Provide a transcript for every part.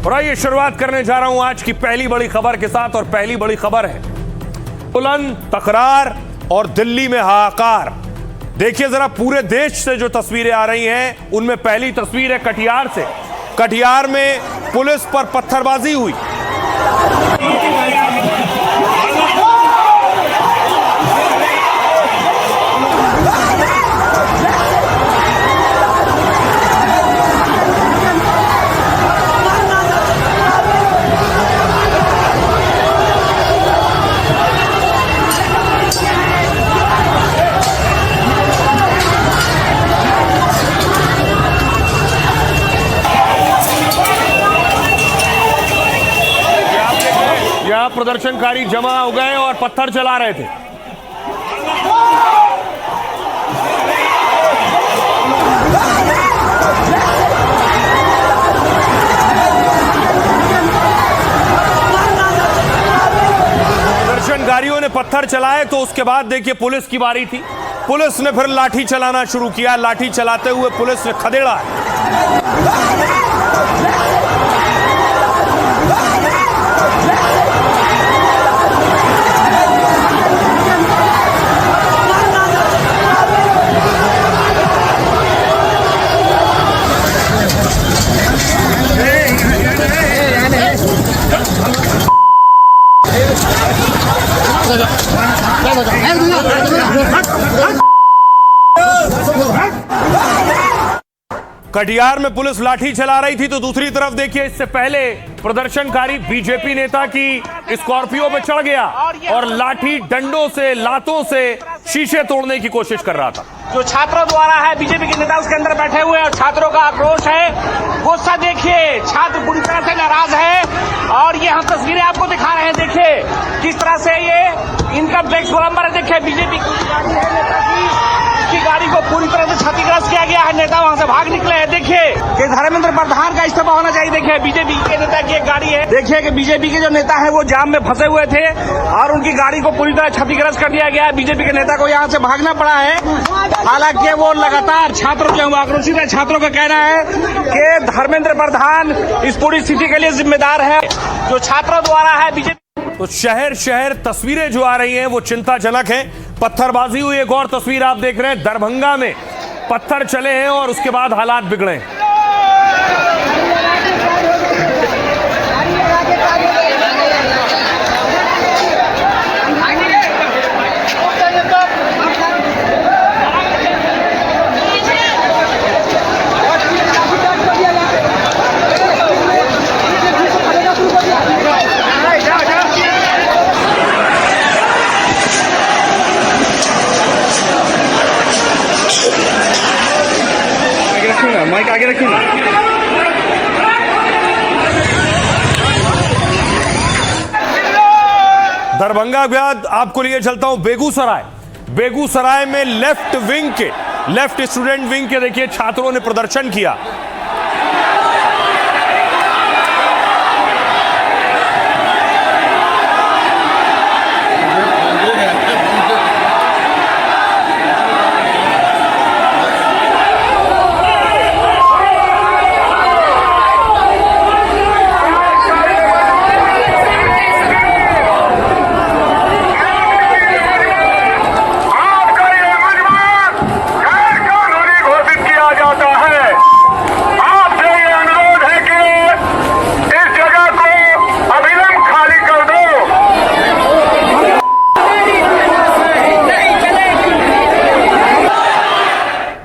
और आइए शुरुआत करने जा रहा हूं आज की पहली बड़ी खबर के साथ। और पहली बड़ी खबर है बुलंद तकरार और दिल्ली में हाहाकार। देखिए जरा पूरे देश से जो तस्वीरें आ रही हैं उनमें पहली तस्वीर है कटिहार से। कटिहार में पुलिस पर पत्थरबाजी हुई। यहां प्रदर्शनकारी जमा हो गए और पत्थर चला रहे थे। प्रदर्शनकारियों ने पत्थर चलाए तो उसके बाद देखिए पुलिस की बारी थी। पुलिस ने फिर लाठी चलाना शुरू किया। लाठी चलाते हुए पुलिस ने खदेड़ा। कटिहार में पुलिस लाठी चला रही थी तो दूसरी तरफ देखिए इससे पहले प्रदर्शनकारी बीजेपी नेता की स्कॉर्पियो पे चढ़ गया और लाठी डंडों से लातों से शीशे तोड़ने की कोशिश कर रहा था। जो छात्रों द्वारा है, बीजेपी के नेता उसके अंदर बैठे हुए हैं और छात्रों का आक्रोश है। गुस्सा देखिए, छात्र पूरी तरह से नाराज है और ये हम तस्वीरें आपको दिखा रहे हैं। देखिए किस तरह से ये इनकम टैक्स गोलंबर है। देखिए बीजेपी की गाड़ी है, नेता की गाड़ी को पूरी तरह से क्षतिग्रस्त किया गया है। नेता वहां से भाग निकले हैं। देखिए कि धर्मेंद्र प्रधान का इस्तीफा होना चाहिए। देखिए बीजेपी के नेता की एक गाड़ी है। देखिए कि बीजेपी के जो नेता है वो जाम में फंसे हुए थे और उनकी गाड़ी को पूरी तरह क्षतिग्रस्त कर दिया गया है। बीजेपी के नेता को यहाँ से भागना पड़ा है। हालांकि वो लगातार छात्रों के आक्रोशित है। छात्रों का कहना है कि धर्मेंद्र प्रधान इस पूरी स्थिति के लिए जिम्मेदार है। जो छात्रों द्वारा है बीजेपी। तो शहर शहर तस्वीरें जो आ रही हैं वो चिंताजनक हैं। पत्थरबाजी हुई। एक और तस्वीर आप देख रहे हैं, दरभंगा में पत्थर चले हैं और उसके बाद हालात बिगड़े हैं। माइक आगे रखिए ना। दरभंगा के बाद आपको लिए चलता हूं बेगूसराय। बेगूसराय में लेफ्ट स्टूडेंट विंग के देखिए छात्रों ने प्रदर्शन किया।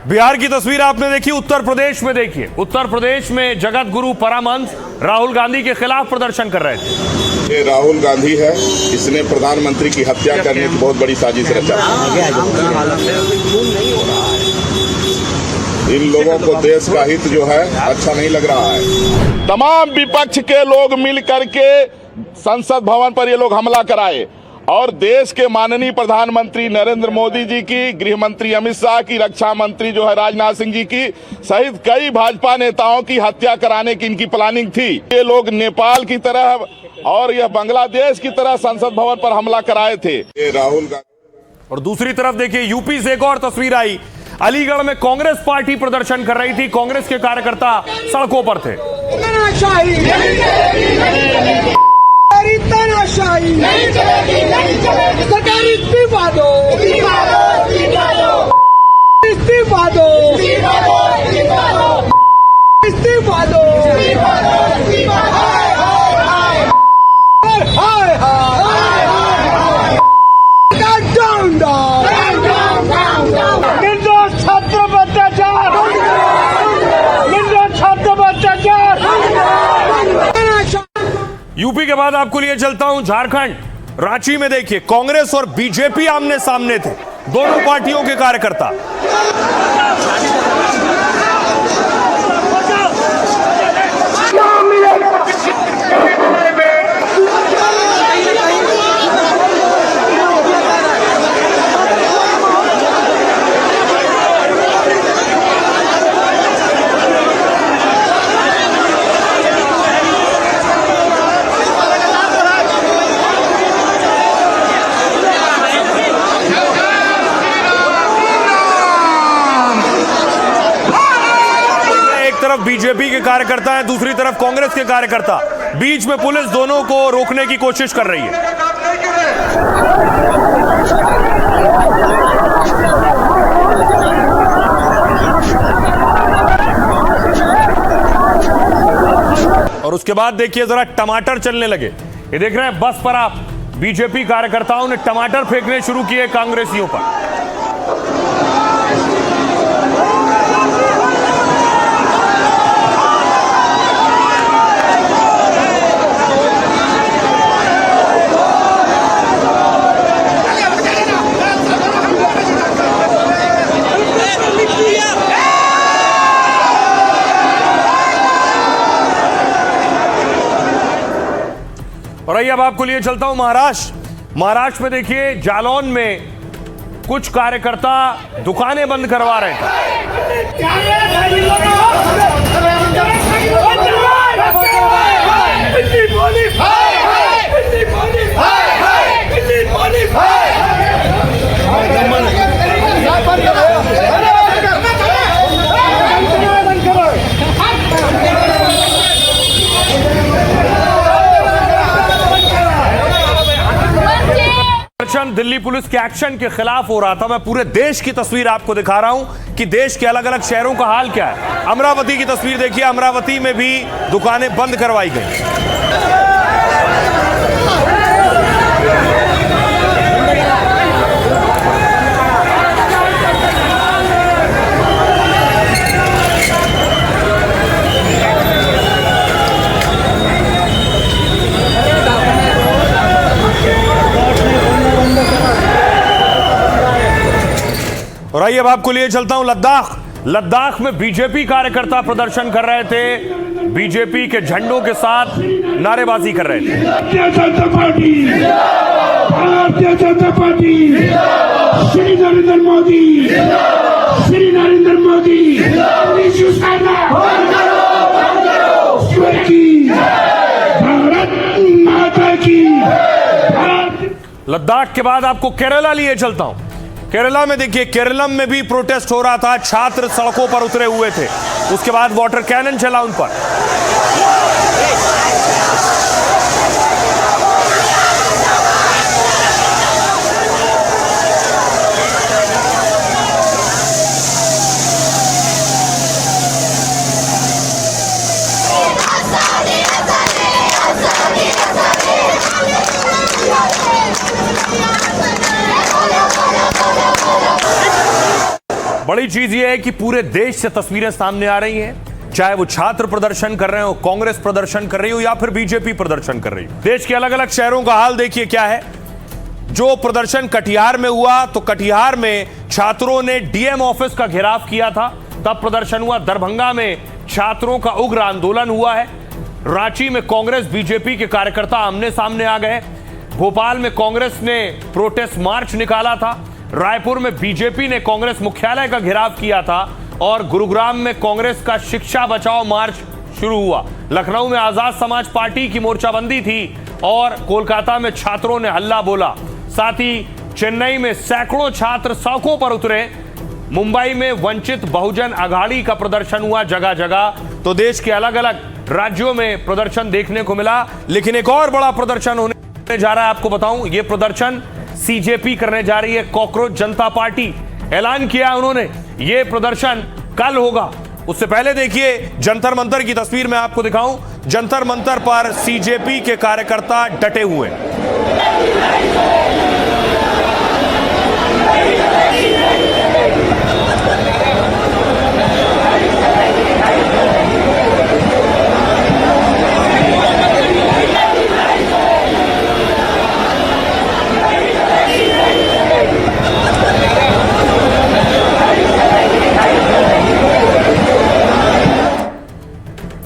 बिहार की तस्वीर आपने देखी। उत्तर प्रदेश में देखिए, उत्तर प्रदेश में जगत गुरु परमहंस राहुल गांधी के खिलाफ प्रदर्शन कर रहे थे। ये राहुल गांधी है, इसने प्रधानमंत्री की हत्या करने की बहुत बड़ी साजिश रचा। इन लोगों को देश का हित जो है अच्छा नहीं लग रहा है। तमाम विपक्ष के लोग मिल करके संसद भवन पर ये लोग हमला कराए और देश के माननीय प्रधानमंत्री नरेंद्र मोदी जी की, गृह मंत्री अमित शाह की, रक्षा मंत्री जो है राजनाथ सिंह जी की सहित कई भाजपा नेताओं की हत्या कराने की इनकी प्लानिंग थी। ये लोग नेपाल की तरह और यह बांग्लादेश की तरह संसद भवन पर हमला कराए थे। ये राहुल गांधी। और दूसरी तरफ देखिए यूपी से एक और तस्वीर आई। अलीगढ़ में कांग्रेस पार्टी प्रदर्शन कर रही थी, कांग्रेस के कार्यकर्ता सड़कों पर थे। तानाशाही नहीं चलेगी, नहीं चलेगी। सरकार इस्तीफा दो, इस्तीफा दो, इस्तीफा दो, इस्तीफा दो, इस्तीफा दो, इस्तीफा दो, इस्तीफा दो। हाय हाय डाउन डाउन निर्दोष छात्र अत्याचार, निर्दोष छात्र अत्याचार। यूपी के बाद आपको लिए चलता हूं झारखंड। रांची में देखिए कांग्रेस और बीजेपी आमने सामने थे, दोनों पार्टियों के कार्यकर्ता। बीजेपी के कार्यकर्ता हैं, दूसरी तरफ कांग्रेस के कार्यकर्ता, बीच में पुलिस दोनों को रोकने की कोशिश कर रही है। और उसके बाद देखिए जरा टमाटर चलने लगे। ये देख रहे हैं बस पर आप बीजेपी कार्यकर्ताओं ने टमाटर फेंकने शुरू किए कांग्रेसियों पर। और आइए अब आपको लिए चलता हूं महाराष्ट्र में देखिए जालौन में कुछ कार्यकर्ता दुकानें बंद करवा रहे थे। दिल्ली पुलिस के एक्शन के खिलाफ हो रहा था। मैं पूरे देश की तस्वीर आपको दिखा रहा हूं कि देश के अलग अलग शहरों का हाल क्या है। अमरावती की तस्वीर देखिए, अमरावती में भी दुकानें बंद करवाई गई। और आइए अब आपको लिए चलता हूं लद्दाख में बीजेपी कार्यकर्ता प्रदर्शन कर रहे थे, बीजेपी के झंडों के साथ नारेबाजी कर रहे थे। भारतीय जनता पार्टी, भारतीय जनता पार्टी, श्री नरेंद्र मोदी, श्री नरेंद्र मोदी, भारत माता की। लद्दाख के बाद आपको केरला लिए चलता हूं। केरला में देखिए, केरलम में भी प्रोटेस्ट हो रहा था, छात्र सड़कों पर उतरे हुए थे। उसके बाद वाटर कैनन चला उन पर। बड़ी चीज यह है कि पूरे देश से तस्वीरें सामने आ रही हैं, चाहे वो छात्र प्रदर्शन कर रहे हो, कांग्रेस प्रदर्शन कर रही हो या फिर बीजेपी प्रदर्शन कर रही हो। देश के अलग अलग शहरों का हाल देखिए क्या है। जो प्रदर्शन कटिहार में हुआ, तो कटिहार में छात्रों ने डीएम ऑफिस का घेराव किया था, तब प्रदर्शन हुआ। दरभंगा में छात्रों का उग्र आंदोलन हुआ है। रांची में कांग्रेस बीजेपी के कार्यकर्ता आमने सामने आ गए। भोपाल में कांग्रेस ने प्रोटेस्ट मार्च निकाला था। रायपुर में बीजेपी ने कांग्रेस मुख्यालय का घेराव किया था और गुरुग्राम में कांग्रेस का शिक्षा बचाओ मार्च शुरू हुआ। लखनऊ में आजाद समाज पार्टी की मोर्चाबंदी थी और कोलकाता में छात्रों ने हल्ला बोला। साथ ही चेन्नई में सैकड़ों छात्र सड़कों पर उतरे मुंबई में वंचित बहुजन अघाड़ी का प्रदर्शन हुआ जगह जगह, तो देश के अलग अलग राज्यों में प्रदर्शन देखने को मिला। लेकिन एक और बड़ा प्रदर्शन होने जा रहा है, आपको बताऊं, यह प्रदर्शन सीजेपी करने जा रही है, कॉकरोच जनता पार्टी। ऐलान किया उन्होंने, यह प्रदर्शन कल होगा। उससे पहले देखिए जंतर मंतर की तस्वीर मैं आपको दिखाऊं। जंतर मंतर पर सीजेपी के कार्यकर्ता डटे हुए।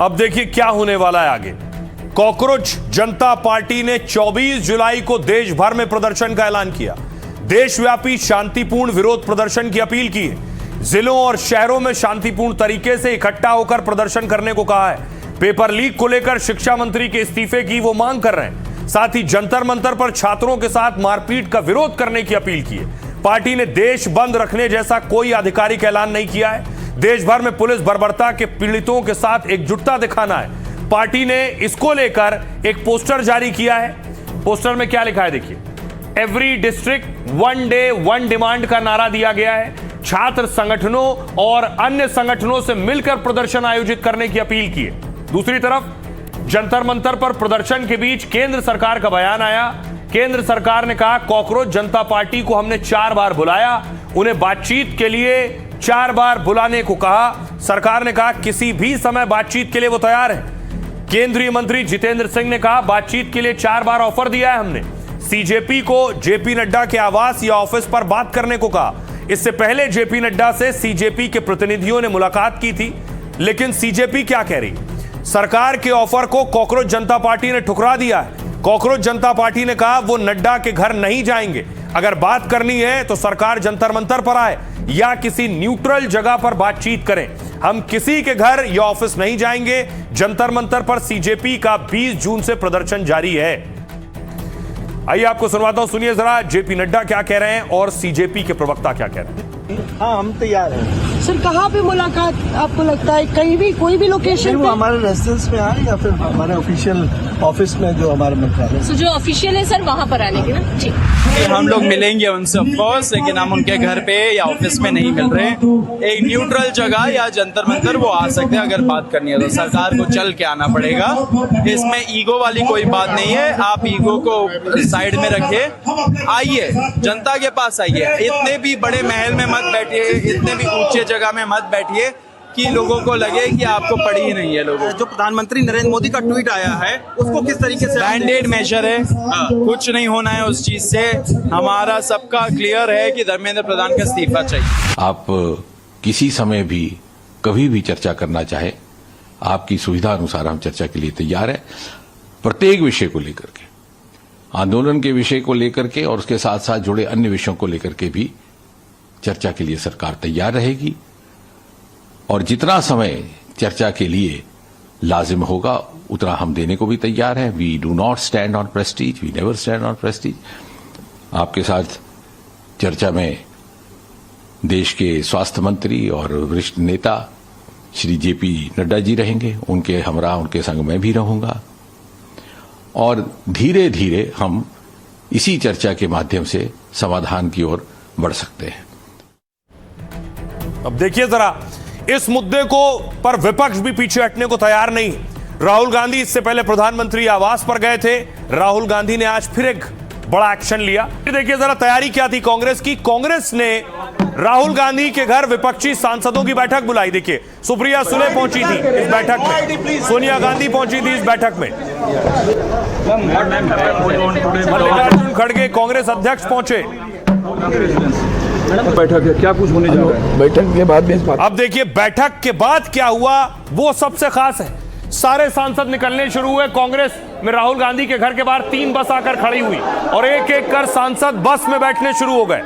अब देखिए क्या होने वाला है आगे। कॉकरोच जनता पार्टी ने 24 जुलाई को देश भर में प्रदर्शन का ऐलान किया। देशव्यापी शांतिपूर्ण विरोध प्रदर्शन की अपील की है। जिलों और शहरों में शांतिपूर्ण तरीके से इकट्ठा होकर प्रदर्शन करने को कहा है। पेपर लीक को लेकर शिक्षा मंत्री के इस्तीफे की वो मांग कर रहे हैं। साथ ही जंतर मंतर पर छात्रों के साथ मारपीट का विरोध करने की अपील की है। पार्टी ने देश बंद रखने जैसा कोई आधिकारिक ऐलान नहीं किया है। देश भर में पुलिस बर्बरता के पीड़ितों के साथ एकजुटता दिखाना है। पार्टी ने इसको लेकर एक पोस्टर जारी किया है। पोस्टर में क्या लिखा है देखिए, every district one day one demand का नारा दिया गया है। छात्र संगठनों और अन्य संगठनों से मिलकर प्रदर्शन आयोजित करने की अपील की है। दूसरी तरफ जंतर मंतर पर प्रदर्शन के बीच केंद्र सरकार का बयान आया। केंद्र सरकार ने कहा, कॉकरोच जनता पार्टी को हमने 4 बार बुलाया, उन्हें बातचीत के लिए 4 बार बुलाने को कहा। सरकार ने कहा किसी भी समय बातचीत के लिए वो तैयार है। केंद्रीय मंत्री जितेंद्र सिंह ने कहा बातचीत के लिए 4 बार ऑफर दिया है हमने। सीजेपी को जेपी नड्डा के आवास या ऑफिस पर बात करने को कहा। इससे पहले जेपी नड्डा से सीजेपी के प्रतिनिधियों ने मुलाकात की थी। लेकिन सीजेपी क्या कह रही, सरकार के ऑफर को कॉकरोच जनता पार्टी ने ठुकरा दिया है। कॉकरोच जनता पार्टी ने कहा वो नड्डा के घर नहीं जाएंगे। अगर बात करनी है तो सरकार जंतर मंतर पर आए या किसी न्यूट्रल जगह पर बातचीत करें। हम किसी के घर या ऑफिस नहीं जाएंगे। जंतर मंतर पर सीजेपी का 20 जून से प्रदर्शन जारी है। आइए आपको सुनवाता हूं, सुनिए जरा जेपी नड्डा क्या कह रहे हैं और सीजेपी के प्रवक्ता क्या कह रहे हैं। हाँ, हम तैयार हैं। सर कहाँ पे मुलाकात आपको लगता है, कहीं भी कोई भी लोकेशन वो पे? हमारे रेजिडेंस में आए या फिर हमारे ऑफिशियल ऑफिस में जो हमारे मंत्रालय। जो ऑफिशियल है सर वहाँ पर आने की ना जी। हम लोग मिलेंगे उनसे ऑफकोर्स, लेकिन हम उनके घर पे या ऑफिस में नहीं मिल रहे। एक न्यूट्रल जगह या जंतर मंतर वो आ सकते हैं। अगर बात करनी है तो सरकार को चल के आना पड़ेगा। इसमें ईगो वाली कोई बात नहीं है। आप ईगो को साइड में रखिए, आइए जनता के पास आइए। इतने भी बड़े महल में मत बैठिए, इतने भी ऊंचे जगह में मत बैठिए कि लोगों को लगे कि आपको पड़ी ही नहीं है। लोगों जो प्रधानमंत्री नरेंद्र मोदी का ट्वीट आया है उसको किस तरीके से बैंडेड मेजर है, कुछ नहीं होना है उस चीज से। हमारा सबका क्लियर है कि धर्मेंद्र प्रधान का इस्तीफा चाहिए। आप किसी समय भी कभी भी चर्चा करना चाहे, आपकी सुविधा अनुसार हम चर्चा के लिए तैयार है। प्रत्येक विषय को लेकर के, आंदोलन के विषय को लेकर के और उसके साथ साथ जुड़े अन्य विषयों को लेकर के भी चर्चा के लिए सरकार तैयार रहेगी। और जितना समय चर्चा के लिए लाजिम होगा उतना हम देने को भी तैयार हैं। We do not stand on prestige, we never stand on prestige. आपके साथ चर्चा में देश के स्वास्थ्य मंत्री और वरिष्ठ नेता श्री जेपी नड्डा जी रहेंगे। उनके हमरा उनके संग मैं भी रहूंगा और धीरे धीरे हम इसी चर्चा के माध्यम से समाधान की ओर बढ़ सकते हैं। अब देखिए जरा, इस मुद्दे को पर विपक्ष भी पीछे हटने को तैयार नहीं। राहुल गांधी इससे पहले प्रधानमंत्री आवास पर गए थे। राहुल गांधी ने आज फिर एक बड़ा एक्शन लिया। देखिए जरा तैयारी क्या थी कांग्रेस की। कांग्रेस ने राहुल गांधी के घर विपक्षी सांसदों की बैठक बुलाई। देखिए सुप्रिया सुले पहुंची थी इस बैठक में, सोनिया गांधी पहुंची थी इस बैठक में, मल्लिकार्जुन खड़गे कांग्रेस अध्यक्ष पहुंचे। बैठक है, क्या कुछ होने जा रहा है बैठक के बाद में? अब देखिए बैठक के बाद क्या हुआ वो सबसे खास है। सारे सांसद निकलने शुरू हुए। कांग्रेस में राहुल गांधी के घर के बाहर 3 बस आकर खड़ी हुई और एक एक कर सांसद बस में बैठने शुरू हो गए।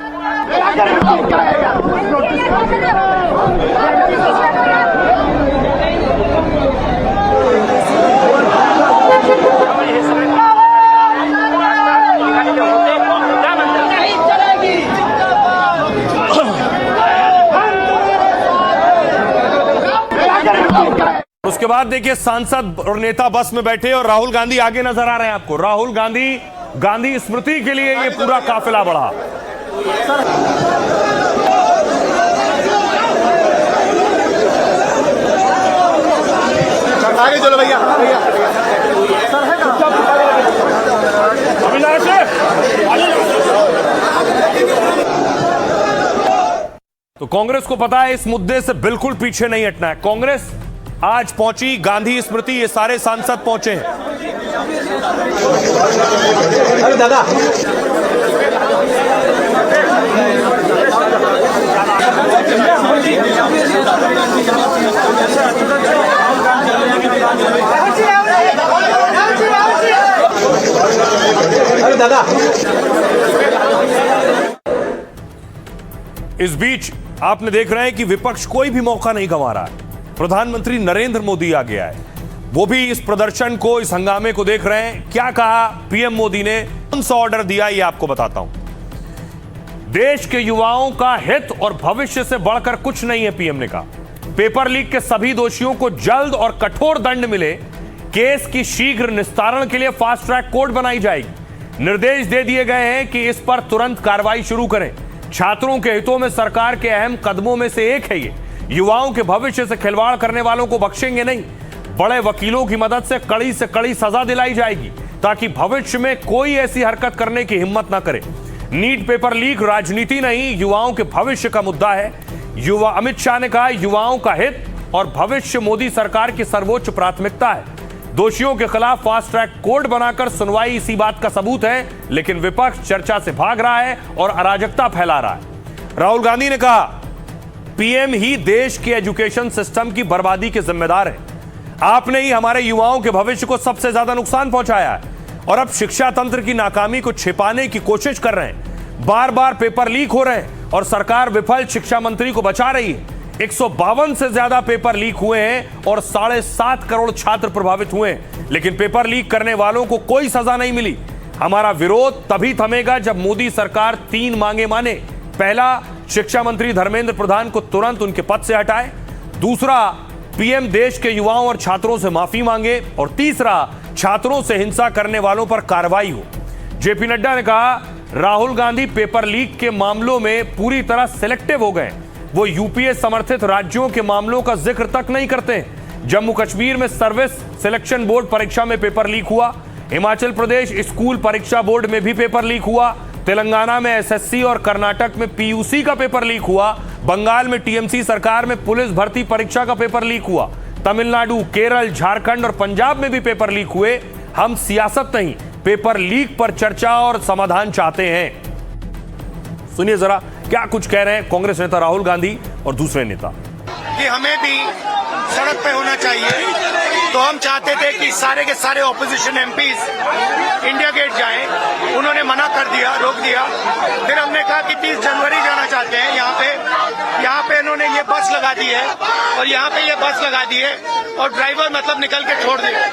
बाद देखिए सांसद और नेता बस में बैठे और राहुल गांधी आगे नजर आ रहे हैं आपको। राहुल गांधी स्मृति के लिए ये पूरा काफिला बढ़ा। आगे चलो भैया। तो कांग्रेस को पता है इस मुद्दे से बिल्कुल पीछे नहीं हटना है। कांग्रेस आज पहुंची, गांधी स्मृति ये सारे सांसद पहुंचे हैं। अरे दादा अरे दादा इस बीच आपने देख रहे हैं कि विपक्ष कोई भी मौका नहीं गंवा रहा है। प्रधानमंत्री नरेंद्र मोदी आ गया है, वो भी इस प्रदर्शन को, इस हंगामे को देख रहे हैं। क्या कहा पीएम मोदी ने, कौन सा ऑर्डर दिया, ये आपको बताता हूं। देश के युवाओं का हित और भविष्य से बढ़कर कुछ नहीं है, पीएम ने कहा। पेपर लीक के सभी दोषियों को जल्द और कठोर दंड मिले, केस की शीघ्र निस्तारण के लिए फास्ट ट्रैक कोर्ट बनाई जाएगी। निर्देश दे दिए गए हैं कि इस पर तुरंत कार्रवाई शुरू करें। छात्रों के हितों में सरकार के अहम कदमों में से एक है ये। युवाओं के भविष्य से खिलवाड़ करने वालों को बख्शेंगे नहीं। बड़े वकीलों की मदद से कड़ी सजा दिलाई जाएगी ताकि भविष्य में कोई ऐसी हरकत करने की हिम्मत ना करे। नीट पेपर लीक राजनीति नहीं, युवाओं के भविष्य का मुद्दा है। अमित शाह ने कहा युवाओं का हित और भविष्य मोदी सरकार की सर्वोच्च प्राथमिकता है। दोषियों के खिलाफ फास्ट ट्रैक कोर्ट बनाकर सुनवाई इसी बात का सबूत है, लेकिन विपक्ष चर्चा से भाग रहा है और अराजकता फैला रहा है। राहुल गांधी ने कहा पीएम ही देश के एजुकेशन सिस्टम की बर्बादी के जिम्मेदार है। आपने ही हमारे युवाओं के भविष्य को सबसे ज्यादा नुकसान पहुंचाया है और अब शिक्षा तंत्र की नाकामी को छिपाने की कोशिश कर रहे हैं। बार बार पेपर लीक हो रहे हैं और सरकार विफल शिक्षा मंत्री को बचा रही है। 152 से ज्यादा पेपर लीक हुए हैं और 7.5 करोड़ छात्र प्रभावित हुए हैं, लेकिन पेपर लीक करने वालों को कोई सजा नहीं मिली। हमारा विरोध तभी थमेगा जब मोदी सरकार 3 मांगे माने। पहला, शिक्षा मंत्री धर्मेंद्र प्रधान को तुरंत उनके पद से हटाए। दूसरा, पीएम देश के युवाओं और छात्रों से माफी मांगे। और तीसरा, छात्रों से हिंसा करने वालों पर कार्रवाई हो। जेपी नड्डा ने कहा राहुल गांधी पेपर लीक के मामलों में पूरी तरह सिलेक्टिव हो गए। वो यूपीए समर्थित राज्यों के मामलों का जिक्र तक नहीं करते। जम्मू कश्मीर में सर्विस सिलेक्शन बोर्ड परीक्षा में पेपर लीक हुआ। हिमाचल प्रदेश स्कूल परीक्षा बोर्ड में भी पेपर लीक हुआ। तेलंगाना में एसएससी और कर्नाटक में पीयूसी का पेपर लीक हुआ। बंगाल में टीएमसी सरकार में पुलिस भर्ती परीक्षा का पेपर लीक हुआ। तमिलनाडु, केरल, झारखंड और पंजाब में भी पेपर लीक हुए। हम सियासत नहीं, पेपर लीक पर चर्चा और समाधान चाहते हैं। सुनिए जरा क्या कुछ कह रहे हैं कांग्रेस नेता राहुल गांधी और दूसरे नेता। कि हमें भी सड़क पे होना चाहिए, तो हम चाहते थे कि सारे के सारे ऑपोजिशन एमपीज इंडिया गेट जाएं। उन्होंने मना कर दिया, रोक दिया। फिर हमने कहा कि 30 जनवरी जाना चाहते हैं। यहाँ पे इन्होंने ये बस लगा दी है और यहाँ पे ये बस लगा दी है और ड्राइवर मतलब निकल के छोड़ दिया।